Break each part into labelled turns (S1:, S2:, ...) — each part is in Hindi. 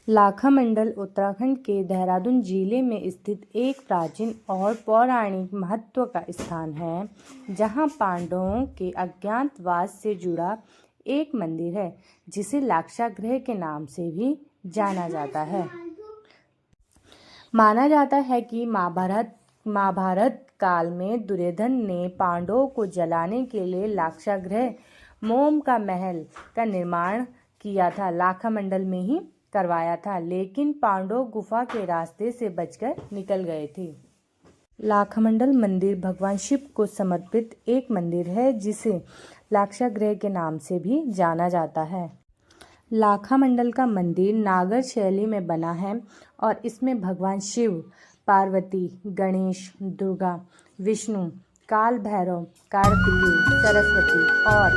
S1: लाखामंडल उत्तराखंड के देहरादून जिले में स्थित एक प्राचीन और पौराणिक महत्व का स्थान है, जहां पांडवों के अज्ञातवास से जुड़ा एक मंदिर है, जिसे लाक्षागृह के नाम से भी जाना जाता है। माना जाता है कि महाभारत काल में दुर्योधन ने पांडवों को जलाने के लिए लाक्षागृह मोम का महल का निर्माण किया था, लाखामंडल में ही करवाया था, लेकिन पांडव गुफा के रास्ते से बचकर निकल गए थे। लाखामंडल मंदिर भगवान शिव को समर्पित एक मंदिर है, जिसे लाक्षागृह के नाम से भी जाना जाता है। लाखामंडल का मंदिर नागर शैली में बना है और इसमें भगवान शिव, पार्वती, गणेश, दुर्गा, विष्णु, काल भैरव, कार्तिकेय, सरस्वती और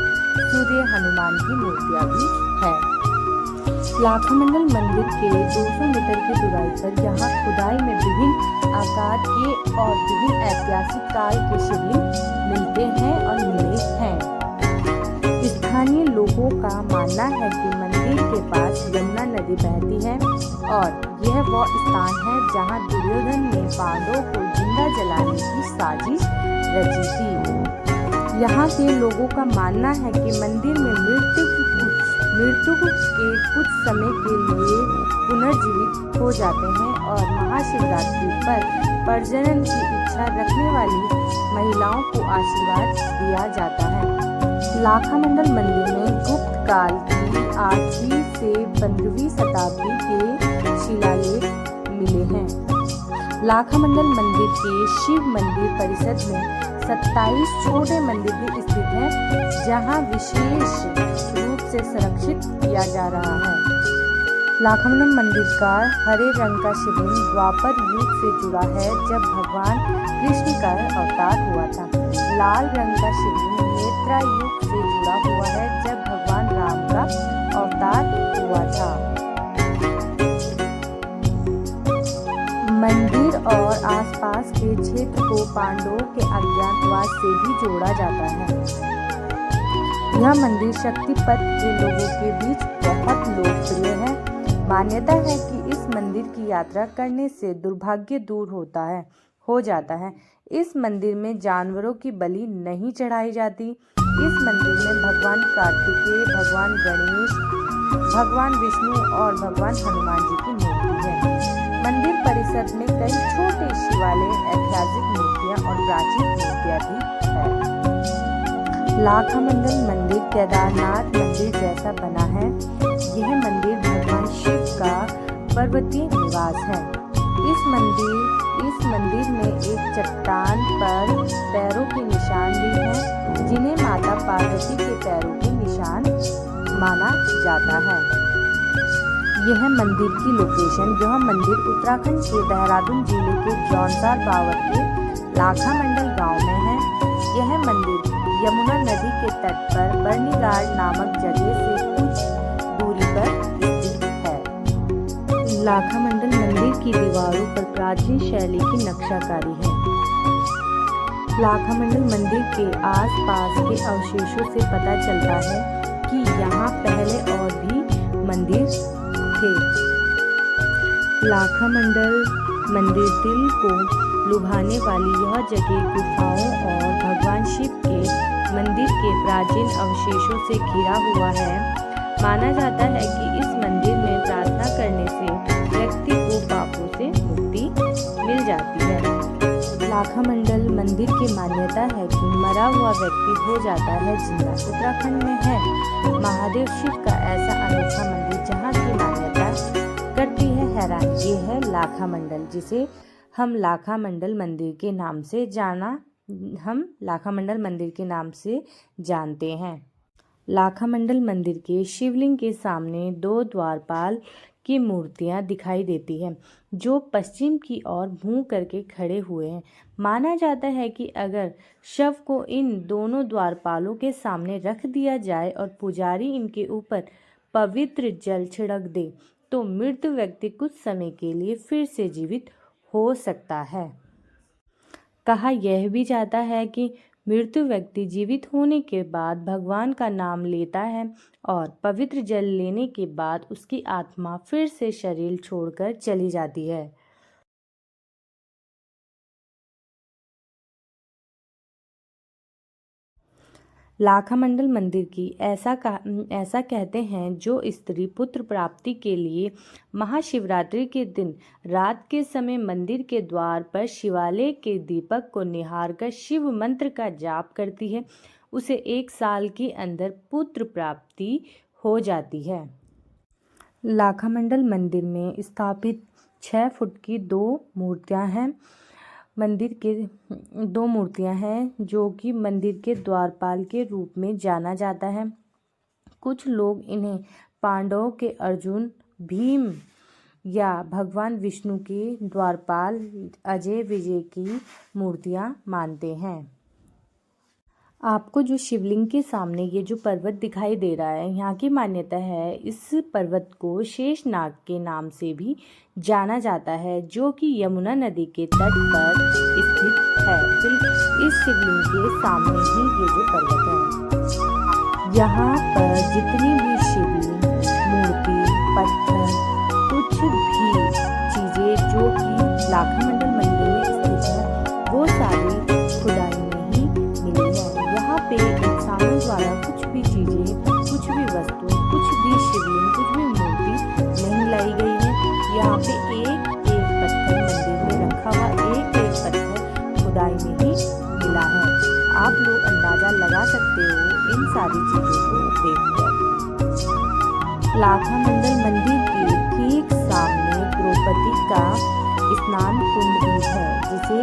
S1: सूर्य हनुमान की मूर्तियां भी है। लाखामंडल मंदिर के 200 मीटर की दूरी पर यहाँ खुदाई में विभिन्न आकार के और विभिन्न ऐतिहासिक काल के शिवलिंग मिलते हैं और मिले हैं। स्थानीय लोगों का मानना है कि मंदिर के पास यमुना नदी बहती है और यह वो स्थान है जहाँ दुर्योधन ने पांडवों को जिंदा जलाने की साजिश रची थी। यहाँ के लोगों का मानना है कि मंदिर में मृत्यु के कुछ समय के लिए पुनर्जीवित हो जाते हैं और महाशिवरात्रि पर प्रजनन की इच्छा रखने वाली महिलाओं को आशीर्वाद दिया जाता है। लाखामंडल मंदिर में गुप्त काल की 8वीं से 15वीं शताब्दी के शिलालेख मिले हैं। लाखामंडल मंदिर के शिव मंदिर परिसर में 27 छोटे मंदिर भी स्थित हैं, जहां विशेष रूप से संरक्षित किया जा रहा है। लाखामंडल मंदिर का हरे रंग का शिवलिंग द्वापर युग से जुड़ा है, जब भगवान कृष्ण का अवतार हुआ था। लाल रंग का शिवलिंग त्रेता युग से जुड़ा हुआ है, जब भगवान राम का अवतार हुआ था। मंदिर और आसपास के क्षेत्र को पांडवों के अज्ञातवास से भी जोड़ा जाता है। यह मंदिर शक्तिपथ के लोगों के बीच बहुत लोकप्रिय है। मान्यता है कि इस मंदिर की यात्रा करने से दुर्भाग्य दूर हो जाता है। इस मंदिर में जानवरों की बलि नहीं चढ़ाई जाती। इस मंदिर में भगवान कार्तिकेय, भगवान गणेश, भगवान विष्णु और भगवान हनुमान जी की मूर्ति है। मंदिर परिसर में कई छोटे शिवालय, ऐतिहासिक मूर्तियां और प्राचीन मूर्तियां भी हैं। लाखामंडल मंदिर केदारनाथ मंदिर जैसा बना है। यह मंदिर भगवान शिव का पर्वतीय निवास है। इस मंदिर में एक चट्टान पर पैरों के निशान भी हैं, जिन्हें माता पार्वती के पैरों के निशान माना जाता है। यह मंदिर की लोकेशन, यह मंदिर उत्तराखंड के देहरादून जिले के जौनसार बावर के लाखामंडल गांव में है। यह मंदिर यमुना नदी के तट पर बर्नीघाट नामक जगह से कुछ दूरी पर स्थित है। लाखामंडल मंदिर की दीवारों पर प्राचीन शैली की नक्शाकारी है। लाखामंडल मंदिर के आसपास के अवशेषों से पता चलता है कि यहाँ पहले और भी मंदिर थे। लाखामंडल मंदिर दिल को लुभाने वाली यह जगह गुफाओं और भगवान शिव के मंदिर के प्राचीन अवशेषों से घिरा हुआ है। माना जाता है कि इस मंदिर में प्रार्थना करने से व्यक्ति को पापों से मुक्ति मिल जाती है। लाखामंडल मंदिर की मान्यता है कि मरा हुआ व्यक्ति हो जाता है जिंदा। उत्तराखंड में है महादेव शिव का ऐसा अनोखा मंदिर जहाँ की मान्यता करती है हैरान। ये है लाखामंडल, जिसे हम लाखामंडल मंदिर के नाम से जानते हैं। लाखामंडल मंदिर के शिवलिंग के सामने 2 द्वारपाल की मूर्तियां दिखाई देती हैं, जो पश्चिम की ओर मुंह करके खड़े हुए हैं। माना जाता है कि अगर शव को इन दोनों द्वारपालों के सामने रख दिया जाए और पुजारी इनके ऊपर पवित्र जल छिड़क दे, तो मृत व्यक्ति कुछ समय के लिए फिर से जीवित हो सकता है। कहा यह भी जाता है कि मृत्यु व्यक्ति जीवित होने के बाद भगवान का नाम लेता है और पवित्र जल लेने के बाद उसकी आत्मा फिर से शरीर छोड़कर चली जाती है। लाखामंडल मंदिर की ऐसा कहते हैं जो स्त्री पुत्र प्राप्ति के लिए महाशिवरात्रि के दिन रात के समय मंदिर के द्वार पर शिवालय के दीपक को निहारकर शिव मंत्र का जाप करती है, उसे 1 साल के अंदर पुत्र प्राप्ति हो जाती है। लाखामंडल मंदिर में स्थापित 6 फुट की 2 मूर्तियां हैं। मंदिर के 2 मूर्तियां हैं जो कि मंदिर के द्वारपाल के रूप में जाना जाता है। कुछ लोग इन्हें पांडवों के अर्जुन, भीम या भगवान विष्णु के द्वारपाल अजय विजय की मूर्तियां मानते हैं। आपको जो शिवलिंग के सामने ये जो पर्वत दिखाई दे रहा है, यहाँ की मान्यता है इस पर्वत को शेषनाग के नाम से भी जाना जाता है, जो कि यमुना नदी के तट पर स्थित है। इस शिवलिंग के सामने ही ये जो पर्वत है। यहाँ पर जितनी भी शिवलिंग, मूर्ति, पत्थर, कुछ भी चीजें जो कि लाखामंडल मंदिर में स्थित है, वो सारी खुदाई में ही मिली है। यहाँ पे इंसानों द्वारा कुछ भी चीजें, कुछ भी वस्तु, कुछ भी शिवलिंग, कुछ भी मूर्ति नहीं लाई गई है। यहाँ पे एक पत्थर मंदिर में रखा हुआ, एक पत्थर खुदाई में ही मिला है। आप लोग अंदाजा लगा सकते हो इन सारी चीजों को देखकर। लाखामंडल मंदिर के ठीक सामने द्रौपदी का स्नान कुंड भी है, जिसे